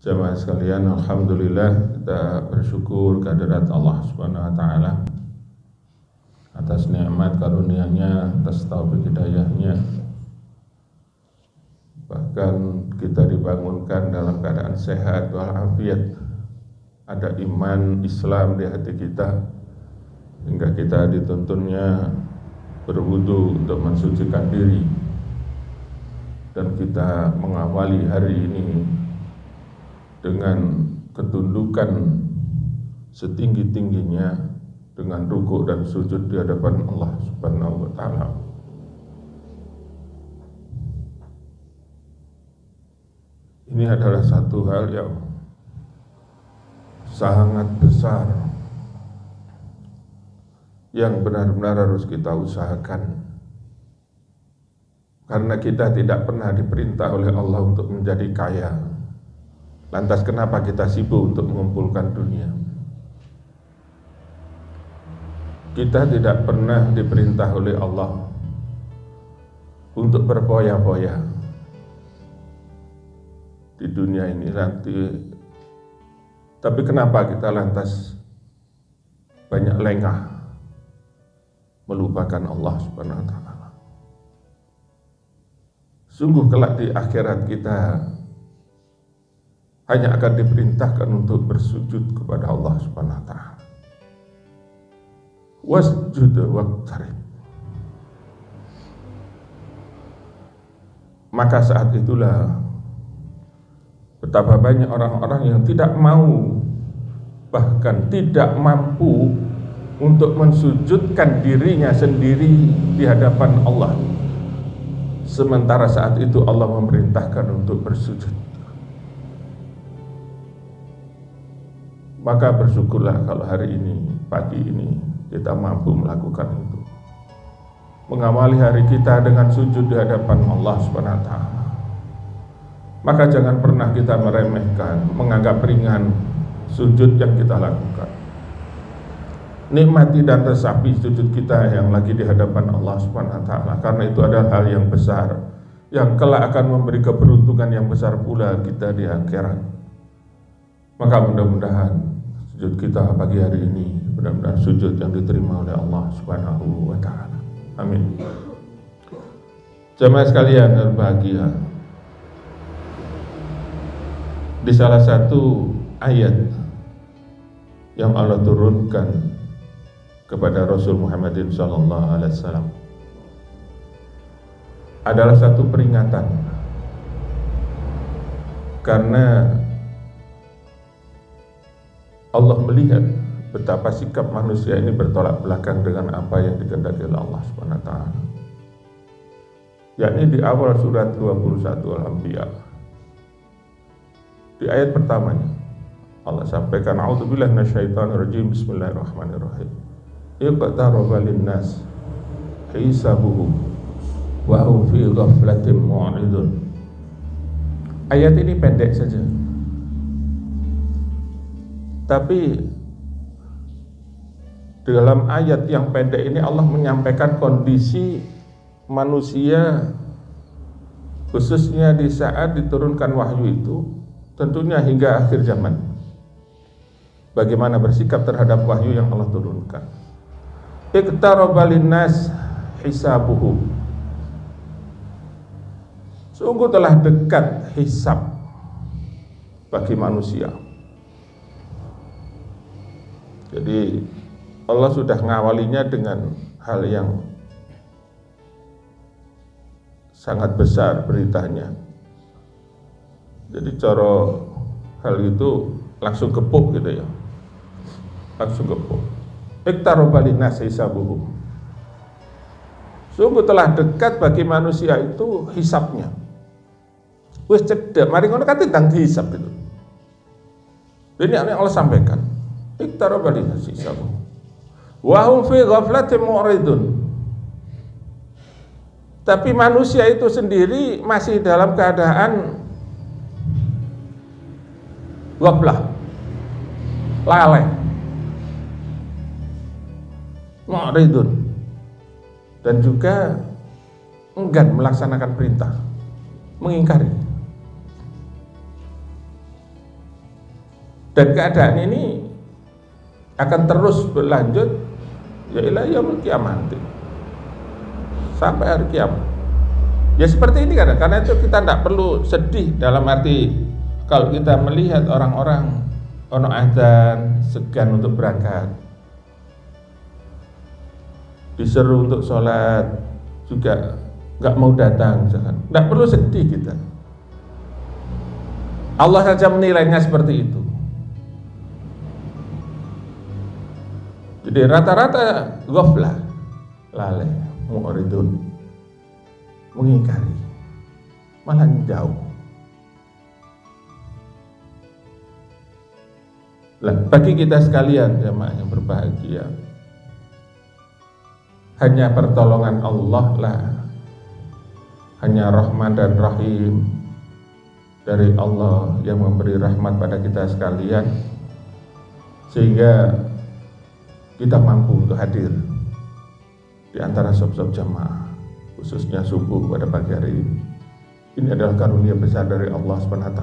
Jamaah sekalian, alhamdulillah kita bersyukur kehadirat Allah Subhanahu wa taala atas nikmat karunia-Nya, atas taufik hidayah-Nya. Bahkan kita dibangunkan dalam keadaan sehat walafiat, ada iman Islam di hati kita, hingga kita dituntunnya berwudu untuk mensucikan diri, dan kita mengawali hari ini dengan ketundukan setinggi-tingginya, dengan rukuk dan sujud di hadapan Allah Subhanahu wa taala. Ini adalah satu hal yang sangat besar yang benar-benar harus kita usahakan, karena kita tidak pernah diperintah oleh Allah untuk menjadi kaya. Lantas kenapa kita sibuk untuk mengumpulkan dunia? Kita tidak pernah diperintah oleh Allah untuk berfoya-foya di dunia ini nanti. Tapi kenapa kita lantas banyak lengah melupakan Allah Subhanahu wa taala? Sungguh kelak di akhirat kita hanya akan diperintahkan untuk bersujud kepada Allah Subhanahu wa taala. Wasjud waqtarib. Maka saat itulah betapa banyak orang-orang yang tidak mau, bahkan tidak mampu untuk mensujudkan dirinya sendiri di hadapan Allah, sementara saat itu Allah memerintahkan untuk bersujud. Maka bersyukurlah kalau hari ini, pagi ini, kita mampu melakukan itu, mengawali hari kita dengan sujud di hadapan Allah Subhanahu wa taala. Maka jangan pernah kita meremehkan, menganggap ringan sujud yang kita lakukan. Nikmati dan resapi sujud kita yang lagi di hadapan Allah Subhanahu wa taala, karena itu adalah hal yang besar yang kelak akan memberi keberuntungan yang besar pula kita di akhirat. Maka mudah-mudahan sujud kita pagi hari ini benar-benar sujud yang diterima oleh Allah Subhanahu wa taala. Amin. Jemaah sekalian berbahagia, di salah satu ayat yang Allah turunkan kepada Rasul Muhammadin sallallahu alaihi wasallam adalah satu peringatan, karena Allah melihat betapa sikap manusia ini bertolak belakang dengan apa yang dikehendaki oleh Allah Subhanahu wa taala. Yakni di awal surat 21 Al-Anbiya, di ayat pertamanya Allah sampaikan, a'udzubillahi minasyaitonir rajim, bismillahirrahmanirrahim. Iqtaraba lin-nas hisabuhum wa hum fi ghaflatin mu'ridun. Ayat ini pendek saja, tapi dalam ayat yang pendek ini Allah menyampaikan kondisi manusia, khususnya di saat diturunkan wahyu itu, tentunya hingga akhir zaman, bagaimana bersikap terhadap wahyu yang Allah turunkan. Iqtaraba linnas hisabuhum, sungguh telah dekat hisab bagi manusia. Jadi Allah sudah ngawalinya dengan hal yang sangat besar beritanya. Jadi cara hal itu langsung kepuk gitu ya, langsung kepuk. Iqtaraba linnas hisabuhum, sungguh telah dekat bagi manusia itu hisabnya. Wis cedek, mari ngono kan tentang hisab itu. Ini yang Allah sampaikan. Iqtaraba linnas hisabuhum wa hum fi ghaflatin mu'ridun. Tapi manusia itu sendiri masih dalam keadaan ghaflah, lalai, mu'ridun, dan juga enggan melaksanakan perintah, mengingkari. Dan keadaan ini akan terus berlanjut ya ila yaumil kiamat, sampai hari kiamat. Ya seperti ini kan, karena itu kita tidak perlu sedih dalam arti kalau kita melihat orang-orang ono adzan segan untuk berangkat, diseru untuk sholat juga nggak mau datang, tidak perlu sedih kita. Allah saja menilainya seperti itu. Jadi rata-rata ghaflah, lalai, mu'ridun, mengingkari, malah jauh. Lah, bagi kita sekalian jemaah yang berbahagia, hanya pertolongan Allah lah, hanya Rahman dan Rahim dari Allah yang memberi rahmat pada kita sekalian, sehingga kita mampu untuk hadir di antara sop-sop jamaah, khususnya subuh pada pagi hari ini. Ini adalah karunia besar dari Allah SWT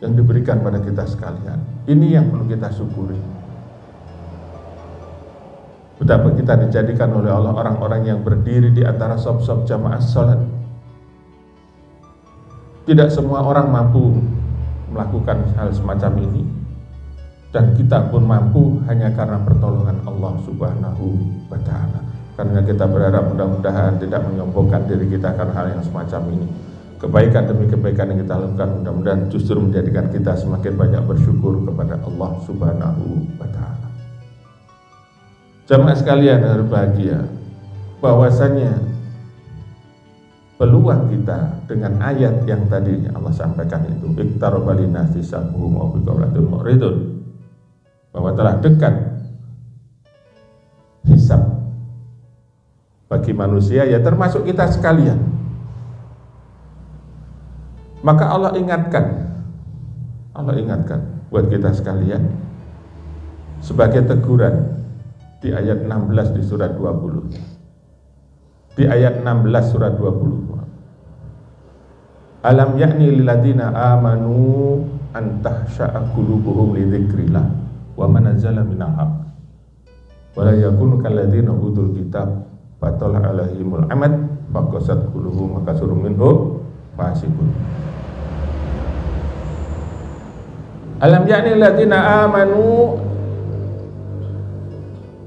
yang diberikan pada kita sekalian. Ini yang perlu kita syukuri. Betapa kita dijadikan oleh Allah orang-orang yang berdiri di antara sop-sop jamaah sholat. Tidak semua orang mampu melakukan hal semacam ini, dan kita pun mampu hanya karena pertolongan Allah Subhanahu wa Ta'ala. Karena kita berharap mudah-mudahan tidak menyombongkan diri kita karena hal yang semacam ini. Kebaikan demi kebaikan yang kita lakukan mudah-mudahan justru menjadikan kita semakin banyak bersyukur kepada Allah Subhanahu wa Ta'ala. Jamaah sekalian yang berbahagia, bahwasanya peluang kita dengan ayat yang tadi Allah sampaikan itu, iqtaraba linnasi hisabuhum wa biqaulatil mu'ridun, bahwa telah dekat hisab bagi manusia, ya termasuk kita sekalian. Maka Allah ingatkan buat kita sekalian sebagai teguran di ayat 16 di surat 20. Di ayat 16 surat 20. Alam ya'ni lilladzina amanu an tahsha'a qulubuhum li dzikrillah wa ma nazzala minal haqq wa la yakunu kalladzina utul kitab fatala alaihimul amad faqasat qulubuhum wa kasurun minhum fasiqun. Alam ya'ni lilladzina amanu,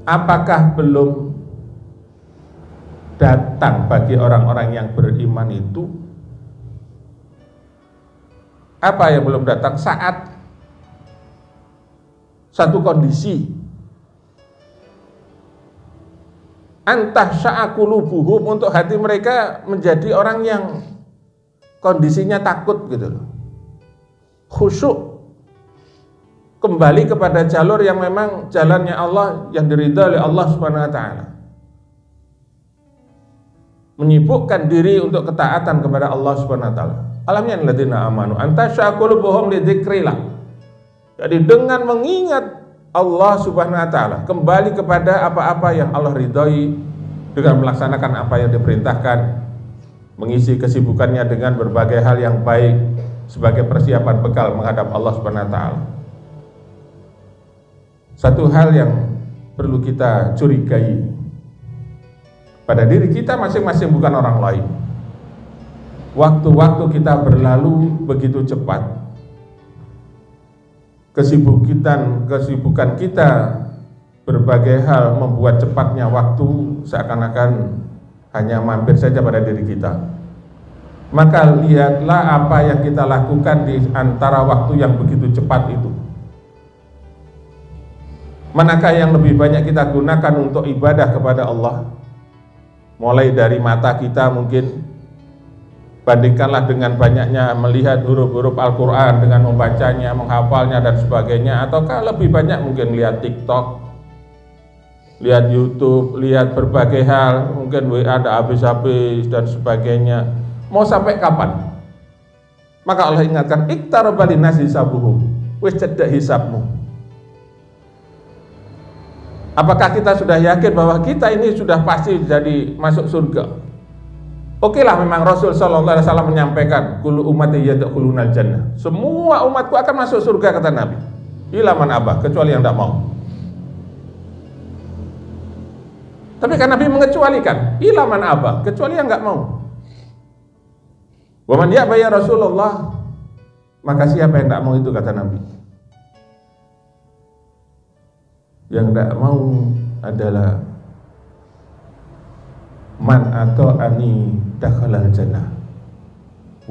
apakah belum datang bagi orang-orang yang beriman itu? Apa yang belum datang? Saat satu kondisi, antah sya'akulubuhum, untuk hati mereka menjadi orang yang kondisinya takut gitu loh, khusyuk, kembali kepada jalur yang memang jalannya Allah, yang diridhai oleh Allah Subhanahu wa Ta'ala, menyibukkan diri untuk ketaatan kepada Allah Subhanahu wa Ta'ala. Alamnya alladzina amanu anta syaqulubuhum li dzikrillah. Jadi dengan mengingat Allah Subhanahu wa Ta'ala, kembali kepada apa-apa yang Allah ridhai dengan melaksanakan apa yang diperintahkan, mengisi kesibukannya dengan berbagai hal yang baik sebagai persiapan bekal menghadap Allah Subhanahu wa Ta'ala. Satu hal yang perlu kita curigai pada diri kita masing-masing, bukan orang lain. Waktu-waktu kita berlalu begitu cepat. Kesibukan kita berbagai hal membuat cepatnya waktu seakan-akan hanya mampir saja pada diri kita. Maka lihatlah apa yang kita lakukan di antara waktu yang begitu cepat itu. Manakah yang lebih banyak kita gunakan untuk ibadah kepada Allah? Mulai dari mata kita mungkin, bandingkanlah dengan banyaknya melihat huruf-huruf Al-Quran dengan membacanya, menghafalnya dan sebagainya. Ataukah lebih banyak mungkin lihat TikTok, lihat YouTube, lihat berbagai hal, mungkin WA ada habis-habis dan sebagainya. Mau sampai kapan? Maka Allah ingatkan, iqtaraba linnasi hisabuhum, wis cedek hisabmu. Apakah kita sudah yakin bahwa kita ini sudah pasti jadi masuk surga? Oke lah, memang Rasul Sallallahu Alaihi Wasallam menyampaikan kullu ummati yadkhulunal jannah, semua umatku akan masuk surga, kata Nabi. Illa man abah, kecuali yang tidak mau. Tapi kan Nabi mengecualikan, illa man abah, kecuali yang nggak mau. Wa man ya'ba ya Rasulullah, maka siapa yang tidak mau itu, kata Nabi. Yang tidak mau adalah man ata'ani dakhalal jannah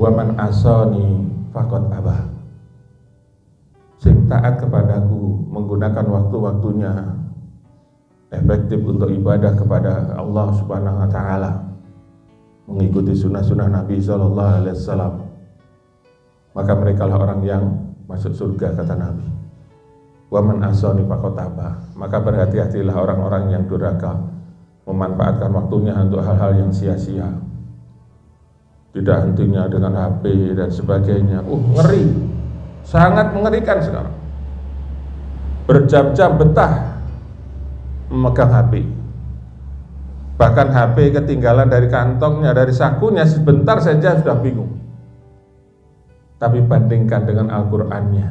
wa man asani faqad abah. Sing taat kepadaku, menggunakan waktu-waktunya efektif untuk ibadah kepada Allah Subhanahu wa taala, mengikuti sunnah-sunnah Nabi sallallahu alaihi wasallam, maka mereka lah orang yang masuk surga, kata Nabi. Wa man asani faqad abah. Maka berhati-hatilah orang-orang yang durhaka, memanfaatkan waktunya untuk hal-hal yang sia-sia, tidak hentinya dengan HP dan sebagainya. Ngeri, sangat mengerikan sekarang. Berjam-jam betah memegang HP, bahkan HP ketinggalan dari kantongnya, dari sakunya sebentar saja sudah bingung. Tapi bandingkan dengan Al-Qur'annya,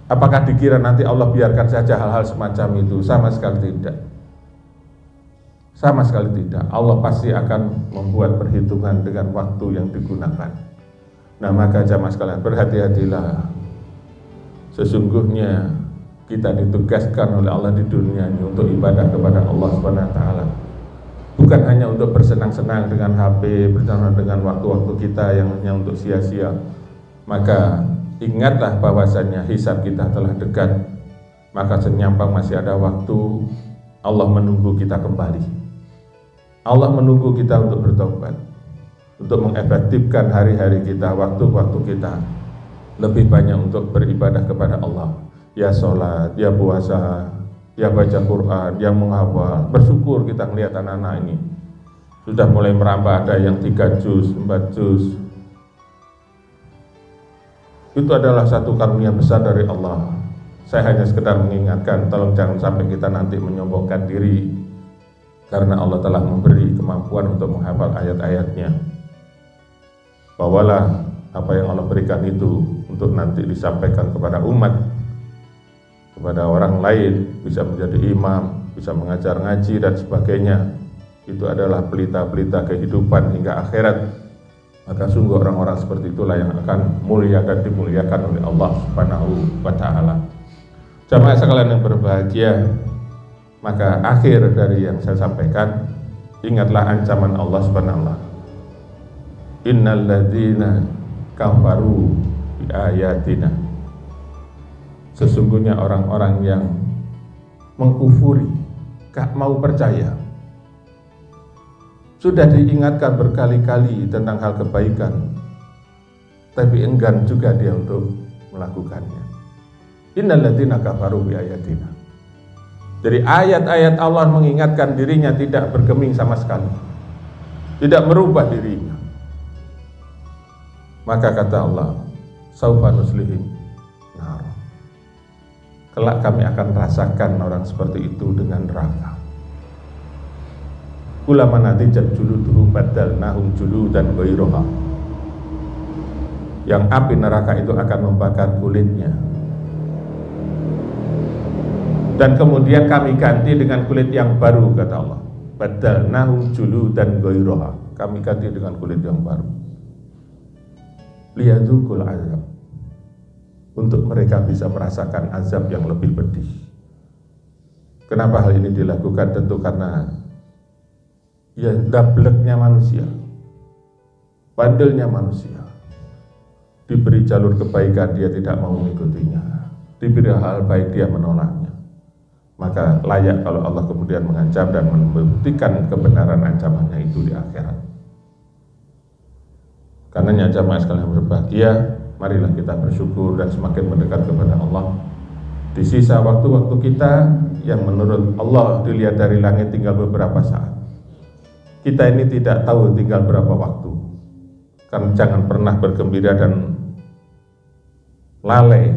apakah dikira nanti Allah biarkan saja hal-hal semacam itu? Sama sekali tidak. Sama sekali tidak. Allah pasti akan membuat perhitungan dengan waktu yang digunakan. Nah, maka jamaah sekalian, berhati-hatilah. Sesungguhnya kita ditugaskan oleh Allah di dunia ini untuk ibadah kepada Allah Subhanahu wa taala. Bukan hanya untuk bersenang-senang dengan HP, bersenang dengan waktu-waktu kita yang hanya untuk sia-sia. Maka ingatlah bahwasannya hisab kita telah dekat, maka senyampang masih ada waktu. Allah menunggu kita kembali. Allah menunggu kita untuk bertobat, untuk mengefektifkan hari-hari kita, waktu-waktu kita lebih banyak untuk beribadah kepada Allah. Ya sholat, ya puasa, ya baca Quran, yang menghafal. Bersyukur kita melihat anak-anak ini sudah mulai merambah, ada yang 3 juz, 4 juz. Itu adalah satu karunia besar dari Allah. Saya hanya sekedar mengingatkan, tolong jangan sampai kita nanti menyombongkan diri, karena Allah telah memberi kemampuan untuk menghafal ayat-ayatnya. Bawalah apa yang Allah berikan itu untuk nanti disampaikan kepada umat, kepada orang lain, bisa menjadi imam, bisa mengajar ngaji dan sebagainya. Itu adalah pelita-pelita kehidupan hingga akhirat. Maka sungguh orang-orang seperti itulah yang akan mulia dan dimuliakan oleh Allah Subhanahu wa taala. Jamaah sekalian yang berbahagia, maka akhir dari yang saya sampaikan, ingatlah ancaman Allah Subhanahu wa taala. Innal ladzina kafaru bi ayatina. Sesungguhnya orang-orang yang mengkufuri, gak mau percaya. Sudah diingatkan berkali-kali tentang hal kebaikan, tapi enggan juga dia untuk melakukannya. Innal ladzina kafaru bi ayatina. Jadi ayat-ayat Allah mengingatkan dirinya tidak bergeming sama sekali, tidak merubah dirinya. Maka kata Allah, saufa nuslihim nar. Kelak kami akan rasakan orang seperti itu dengan neraka. Ulama natijat juluduhu badalnahum juludan ghairaha. Yang api neraka itu akan membakar kulitnya, dan kemudian kami ganti dengan kulit yang baru, kata Allah. Badalnahum juludan ghairaha. Kami ganti dengan kulit yang baru. Liyadzukul azab. Untuk mereka bisa merasakan azab yang lebih pedih. Kenapa hal ini dilakukan? Tentu karena ya dableknya manusia, bandelnya manusia. Diberi jalur kebaikan dia tidak mau mengikutinya, diberi hal baik dia menolaknya. Maka layak kalau Allah kemudian mengancam dan membuktikan kebenaran ancamannya itu di akhirat. Karenanya jamaah sekalian berbahagia, marilah kita bersyukur dan semakin mendekat kepada Allah. Di sisa waktu-waktu kita yang menurut Allah dilihat dari langit tinggal beberapa saat. Kita ini tidak tahu tinggal berapa waktu. Kan jangan pernah bergembira dan lalai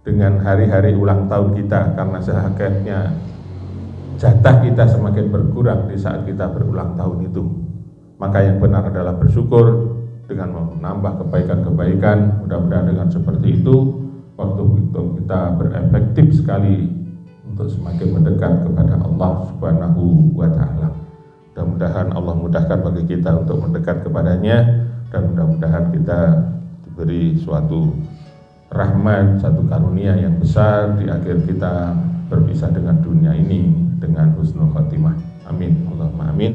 dengan hari-hari ulang tahun kita, karena sehakatnya jatah kita semakin berkurang di saat kita berulang tahun itu. Maka yang benar adalah bersyukur dengan menambah kebaikan-kebaikan. Mudah-mudahan dengan seperti itu waktu itu kita berefektif sekali untuk semakin mendekat kepada Allah Subhanahu wa Ta'ala. Mudah-mudahan Allah mudahkan bagi kita untuk mendekat kepadanya, dan mudah-mudahan kita diberi suatu rahmat, satu karunia yang besar di akhir kita berpisah dengan dunia ini dengan husnul khotimah. Amin. Allahumma amin.